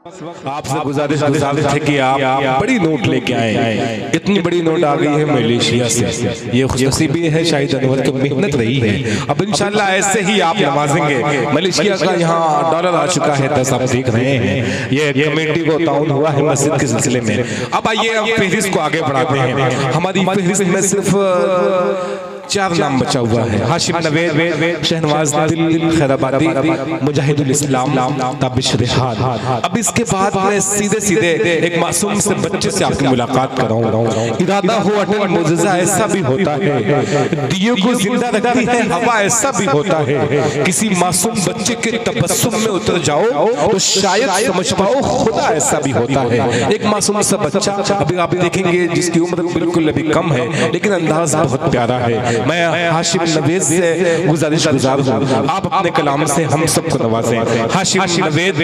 आपसे गुजारिश है कि आप बड़ी नोट लेके आए। इतनी बड़ी नोट आ गई है मलेशिया से। ये खुशनसीबी है शाहिद अनवर की मेहनत रही है। अब इंशाल्लाह ऐसे ही आप नवाजेंगे। मलेशिया का यहाँ डॉलर आ चुका है 10, आप देख रहे हैं। ये कमेटी को ताउन हुआ है मस्जिद के सिलसिले में। अब आइए हम फहरिस्त को आगे बढ़ाते हैं। हमारी फहरिस्त में सिर्फ 4 नाम बचा हुआ है। हाशिम नवेद, शहनवाज दिल खैराबादी, मुजाहिदुल इस्लाम, ताबिश रिहान। अब इसके बाद मैं सीधे सीधे एक मासूम से बच्चे से आपकी मुलाकात कराऊं। इरादा हो अटल मुजज़ा ऐसा भी होता है, दियों को जिंदा रखती है हवा ऐसा भी होता है। किसी मासूम बच्चे के तबस्सुम में उतर जाओ तो शायद समझ पाओ खुदा ऐसा भी होता है। एक मासूम सा बच्चा अभी आप देखेंगे जिसकी उम्र बिल्कुल अभी कम है लेकिन अंदाज बहुत प्यारा है। मैं हाशिम नवेद से गुजारिश हूँ आप अपने कलाम से हम सबको नवाजें। हाशिम नवेद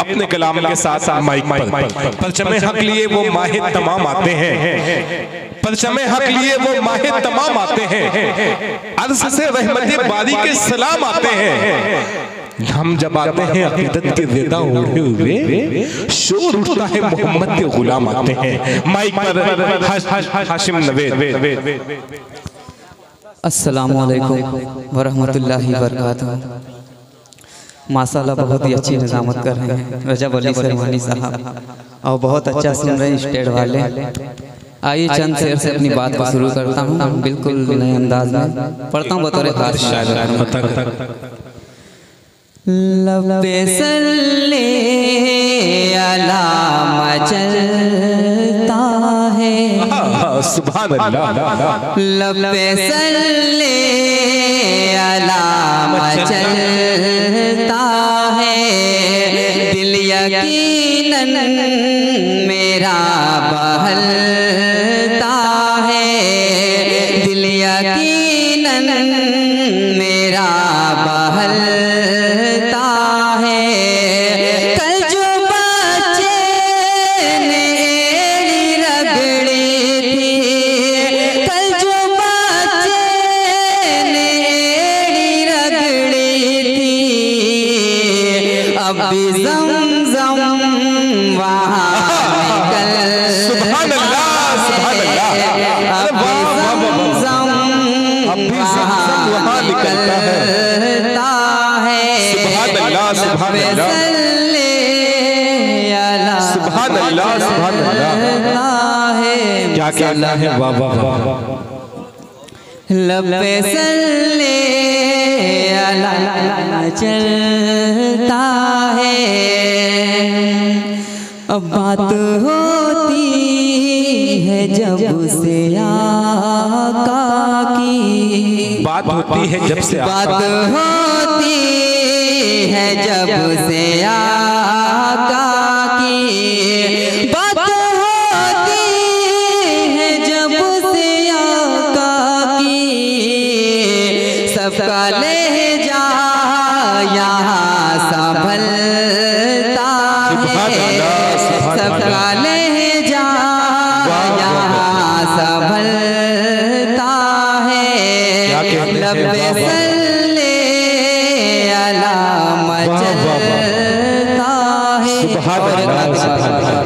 अपने कलाम के साथ माइक पर परचमे हक लिए वो माहे तमाम आते हैं। परचमे हक लिए वो माहे तमाम आते हैं। अर्ज़ से रहमत बारी के सलाम आते हैं। हम जब आते हैं अकीदत के ज़ेदा ओढ़े हुए शोर उठता है मोहम्मद के गुलाम आते हैं। माइक पर हाशिम नवेद। अस्सलामु अलैकुम वरहमतुल्लाहि वबरकातुहू। माशाल्लाह बहुत ही अच्छी निज़ामत कर रहे हैं रजब अली सरवानी साहब और बहुत अच्छा सुन रहे हैं स्टेट वाले। आइए चंद शेर से अपनी बात को शुरू करता हूँ बिल्कुल नए अंदाज में पढ़ता हूँ बतौर खास शायर। लब्बे सल्ले अला मचलता है सुभान अल्लाह। लब्बे सल्ले अला मचलता है दिल यकीनन मेरा बहलता है। दिल यकीनन मेरा बहलता है। कल जो बच्चे ने एड़ी रगड़ी थी, कल जो बच्चे ने एड़ी रगड़ी थी, अब भी ज़मज़म वहाँ निकल। सुभान अल्लाह, सुभान अल्लाह। अब भी ज़मज़म वहाँ निकलता है। सुभान अल्लाह, सुभान अल्लाह, सुभान अल्लाह, सुभान अल्लाह। क्या क्या अल्लाह है, वाह वाह वाह। लब्बे सल्ले अला चलता है। अब बात होती है जब से आका की, बात होती है जब से बात होती है जब से आका की, बात होती है जब से आका की। सबका लहजा यहाँ संभलता है, सबका लहजा यहाँ संभलता है। लब्बे सल्ले अला मचलता है।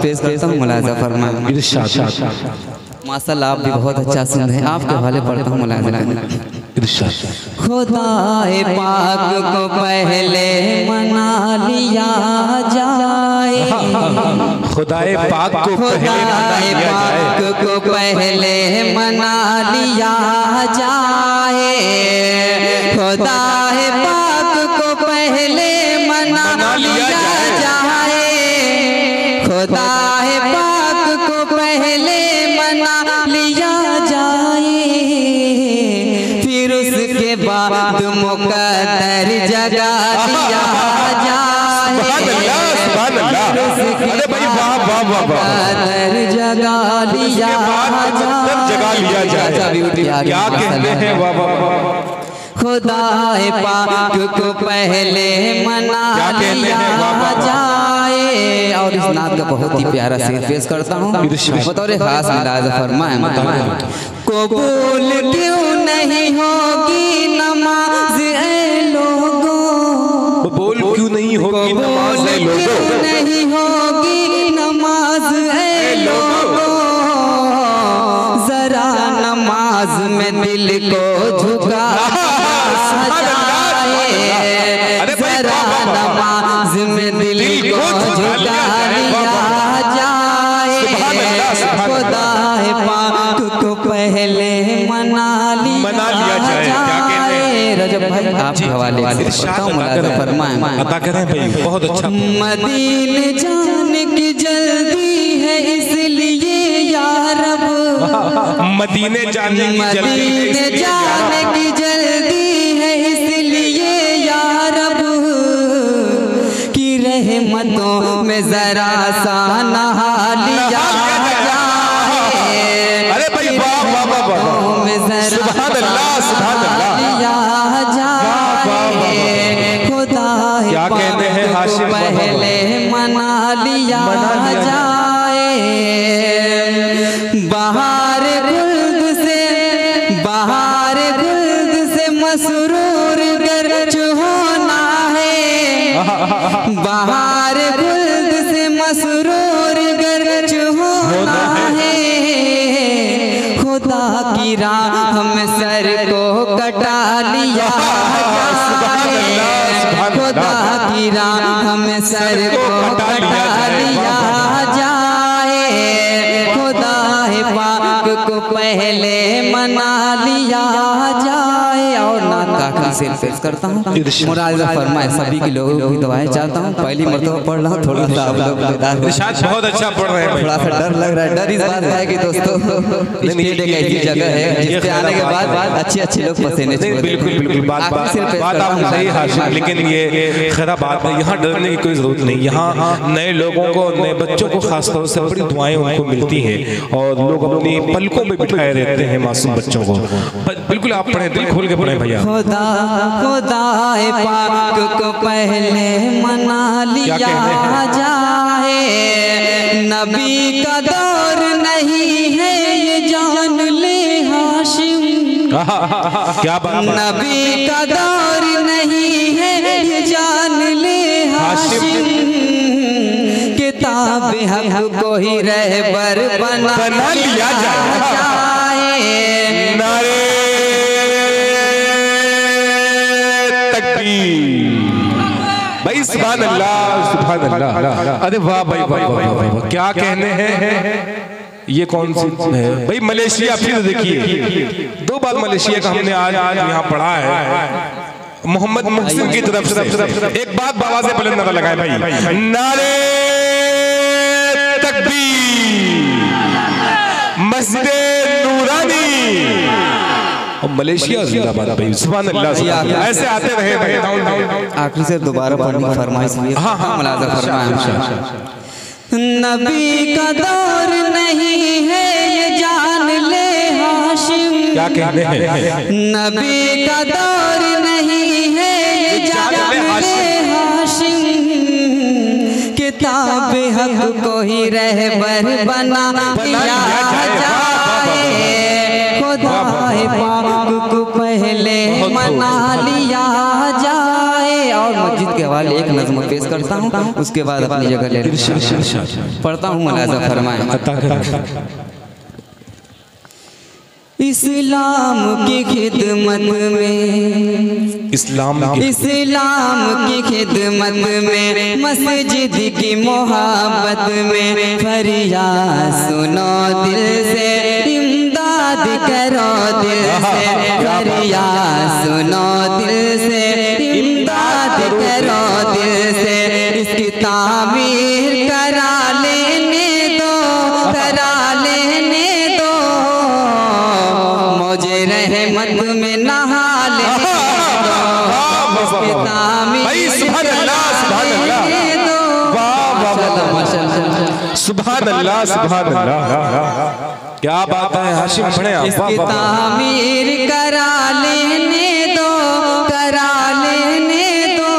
पेश करता हूँ मुलाज़ा फरमाएं। माशाल्लाह आप भी बहुत अच्छा सुन रहे हैं। आपके हवाले पढ़ता हूँ मुलाज़ा करना। खुदाए पाक को पहले मना लिया जाए, खुदाए पाक को खुदाए पाक को पहले मना लिया जाए। खुदाए पाक को पहले मना लिया जाए। खुदाए पाक को पहले मना लिया जाए। फिर उसके बाद मुकद्दर जगा दिया जाए। मुकद्दर जगा लिया जाए। क्या कहते हैं, वाह वाह वाह। खुदाए पाक को पहले मना लिया जाए। और इस नात का बहुत ही प्यारा शेर पेश करता हूँ बतौर खास मुलाज़ा फरमाएं। कबूल क्यों नहीं होगी नमाज ऐ लोगों, बोल क्यों नहीं होगी नमाज ऐ लोगों, नहीं होगी को झुका जरा नमाज में दिल को झुका लिया जाए खुदा पाक को पहले मना लिया जाए। रजब भाई आप हवाले फरमाएं। बहुत अच्छा। मदीने जाने की जल्दी है इसलिए या रब, मदीने जाने की जल्दी है इसलिए या रब, कि रहमतों में जरा सा नहा लिया जाए। अरे भाई वाह वाह वाह वाह, सुभान अल्लाह सुभान अल्लाह। खुदा क्या कहते हैं हाशिम, पहले मना लिया जाए। बहार गुल्द से मसरूर गर होना है, बहार गुल्द से मसरूर गर होना है। खुदा की राह में सर को कटा लिया जाए, खुदा की राह में सर को कटा लिया जाए। खुदा पाक को पहले मना लिया जाए। और नात काकी से पेश करता हूँ, मुराद फरमाए सभी के लोगों की दुआएं चाहता हूँ। पहली मरतबा पढ़ रहा हूँ, थोड़ा सा आप लोग बहुत अच्छा पढ़ रहे हैं, थोड़ा सा डर लग रहा है। डर इस बात का है कि दोस्तों स्टेज एक ऐसी जगह है जिसपे आने के बाद अच्छे लोग पसीने छोड़ते हैं। बिल्कुल बात आप सही हाशिम, लेकिन ये खरा बात है, यहाँ डरने की कोई जरूरत नहीं। यहाँ नए लोगों को, नए बच्चों को खासतौर से बड़ी दुआएं उनको मिलती हैं और लोग अपनी पलकों में बिठाए रहते हैं मासूम बच्चों को। बिल्कुल आप पढ़े, दिल खोल के पढ़े भैया। खुदा पाक को पहले मना लिया जाए। नबी का दौर नहीं है ये जान ले हाशिम, क्या बात। नबी का दौर नहीं है ये जान ले हाशिम, किताब हक को ही रहबर बना लिया जाए। नारे भाई सुभान अल्लाह सुभान अल्लाह। अरे वाह भाई वाह वाह वाह, क्या कहने हैं। ये कौन सी है भाई? मलेशिया। फिर देखिए दो बार मलेशिया का हमने आज यहाँ पढ़ा है। मोहम्मद मुहसिन की तरफ से एक बात बाबा से बुलंद नारा लगाए भाई, नारे तकबीर, मस्जिद नूरानी और मलेशिया जिंदाबाद भाई। सुभान अल्लाह। ऐसे आते रहे भाई। आखिरी से दोबारा पढ़ने की फरमाइश है। हाँ मुलाज़ा फरमाएं। नबी का दौर नहीं है ये जान ले हाशिम, क्या कहते हैं। नबी का दौर नहीं है ये जान ले हाशिम, किताब हक को ही रहबर बना लिया जाए। खुदा पाक को पहले मना लिया जाए। और मस्जिद के हवाले एक नज़्म पेश करता हूँ, उसके बाद अपनी जगह ले पढ़ता हूँ। मुलाज़ा फरमाएं। इस्लाम की खिदमत में, इस्लाम की खिदमत में, मस्जिद की मोहब्बत में, फरियाद सुनो दिल से, इमदाद करो दिल से, फरियाद सुनो दिल से, इमदाद करो दिल से। इसकी तामीर करा लेने दो, करा लेने दो, मुझे रहमत में नहा लेने दो। इसकी तामीर सुभान अल्लाह सुभान अल्लाह। क्या बात है हाशिम, पढ़े आप। इसकी तामीर करा लेने दो, करा लेने दो,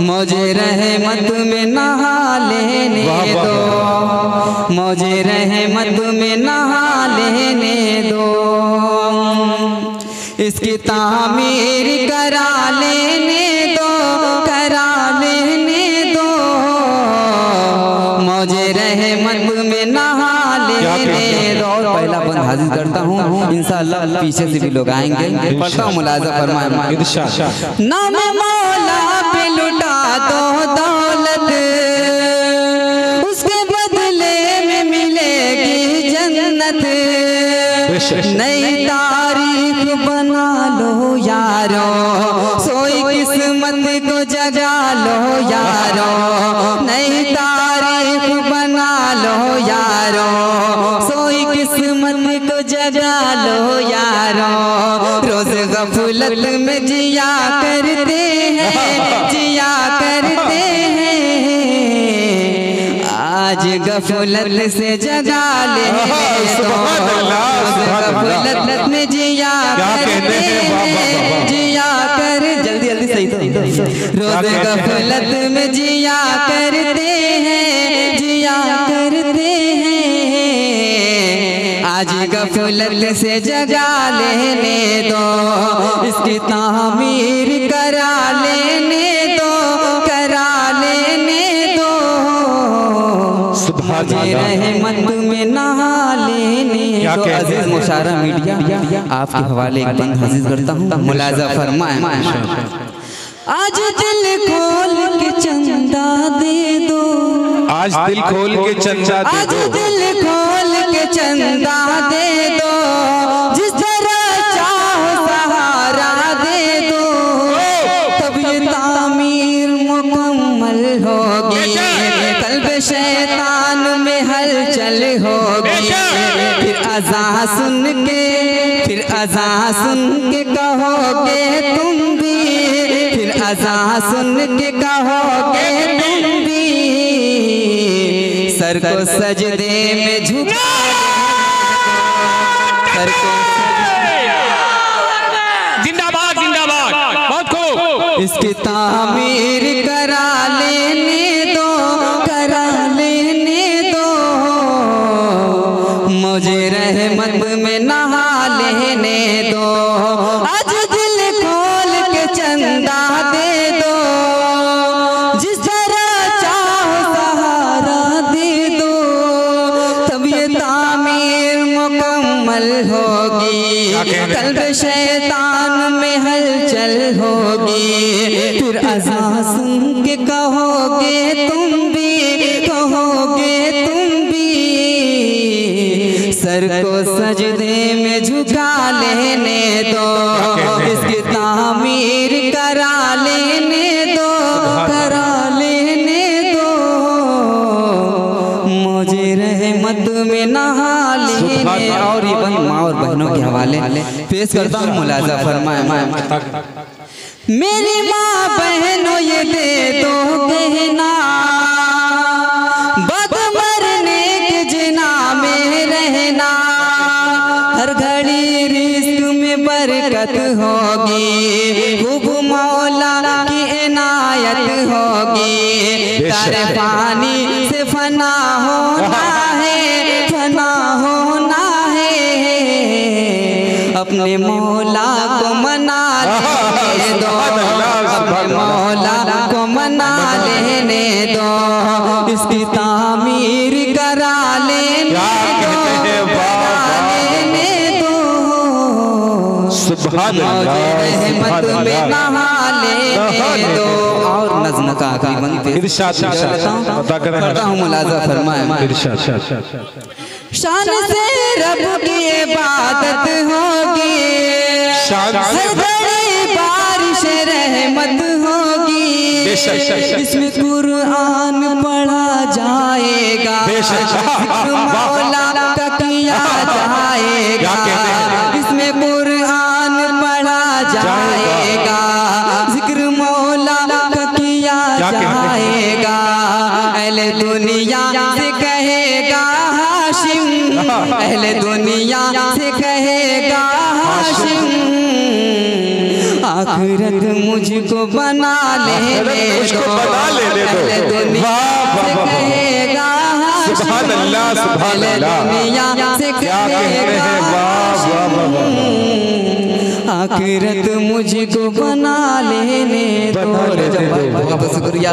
मुझे रहमत में नहा लेने दो, मुझे रहमत में नहा लेने दो। इसकी तामीर करा लेने दो, करा लेने दो, मुझे रहमत में नहा लेने दो। पहला बंद हाजिर करता हूँ इंशाअल्लाह। इंशाअल्लाह पीछे से भी लोग आएंगे। पढ़ता हूँ मुलाजा फरमाए। नाम मौला पे लुटा दो दौलत, उसके बदले में मिलेगी जन्नत। नई तारीख बना लो यारो, सोई किस्मत को जगा लो यारो। नई तारीख बना लो यारो, सोई किस्मत को जगा लो यारो। रोज गफलत में जिया करते हैं, जिया करते हैं। आज गफलत से जगा ले तो, गफलत में जिया करते हैं, जिया कर जल्दी जल्दी सही तो। रोज गफलत में जिया करते हैं, जिया करते हैं। आज गफलत से जगा लेने दो, इसकी तामीर करा लेने दो, करा लेने दो। मुझे रहमत में नहा लेने दो। अजीज मुशारा मीडिया आपके हवाले एक बंद हजीज करता हूँ, मुलाजा फरमाए। आज दिल खोल के चंदा दे दो, आज दिल खोल के चंदा दे आज दो, दिल खोल के चंदा दे दो। जिस तरह चाहो सहारा दे दो, तब ये तामीर मुकम्मल होगी। कल्ब शैतान में हलचल होगी। फिर अज़ान सुन के, फिर अज़ान सुन के कहोगे तुम भी, फिर अज़ान सुन के कहोगे तुम भी। सर को सजदे में झुका, सर को जिंदाबाद जिंदाबाद, बहुत खूब। इसकी तामीर करा लेने दो, करा लेने दो। मुझे रहमत में नहा लेने दो। आज दिल खोल के चंदा दे दो, जिस तरह चाहो सहारा दे दो। तब ये तामीर मुकम्मल होगी। कल्ब शैतान में हलचल होगी। फिर अज़ान सुन के कहोगे तुम भी, कहोगे तुम भी। सर को सजदे में झुका लेने दो, इसकी तामीर करा लेने दो, करा लेने दो। मुझे रहमत में नहा लेने। और ये माँ और बहनों के हवाले पेश करता हूँ, मुलाजा फरमाए। मेरी माँ बहनों ये दे दो कहना, बद मरने के जिना में रहना। हर घड़ी रिस्क में बरकत होगी, खूब मौला की इनायत होगी। तारे पानी से फना होना है, फना होना है। अपने मौला को मना लेने दो, अपने मौला को मना लेने दो। इसकी तामीर करा लेने दो, करा लेने दो। सुभान अल्लाह, रहमत में नहा लेने दो। और नज़्म का आखिरी बंद पेश करता हूँ, मुलाजा फरमाए। शान से रब की इबादत होगी, हर घड़ी बारिश रहमत होगी। इसमें कुरान पढ़ा जाएगा, मौला का किया जाएगा। इसमें कुरान पढ़ा जाएगा, जिक्र मौला का किया जाएगा। अहले दुनिया से कहेगा हाशिम, अहले दुनिया से कहेगा हाशिम। आखिरत मुझको बना लेने दो, अहले दुनिया से कहेगा हाशिम। सुभान अल्लाह, सुभान अल्लाह, दुनिया से कहेगा हाशिम। आखिरत मुझको बना लेने दो। बहुत शुक्रिया।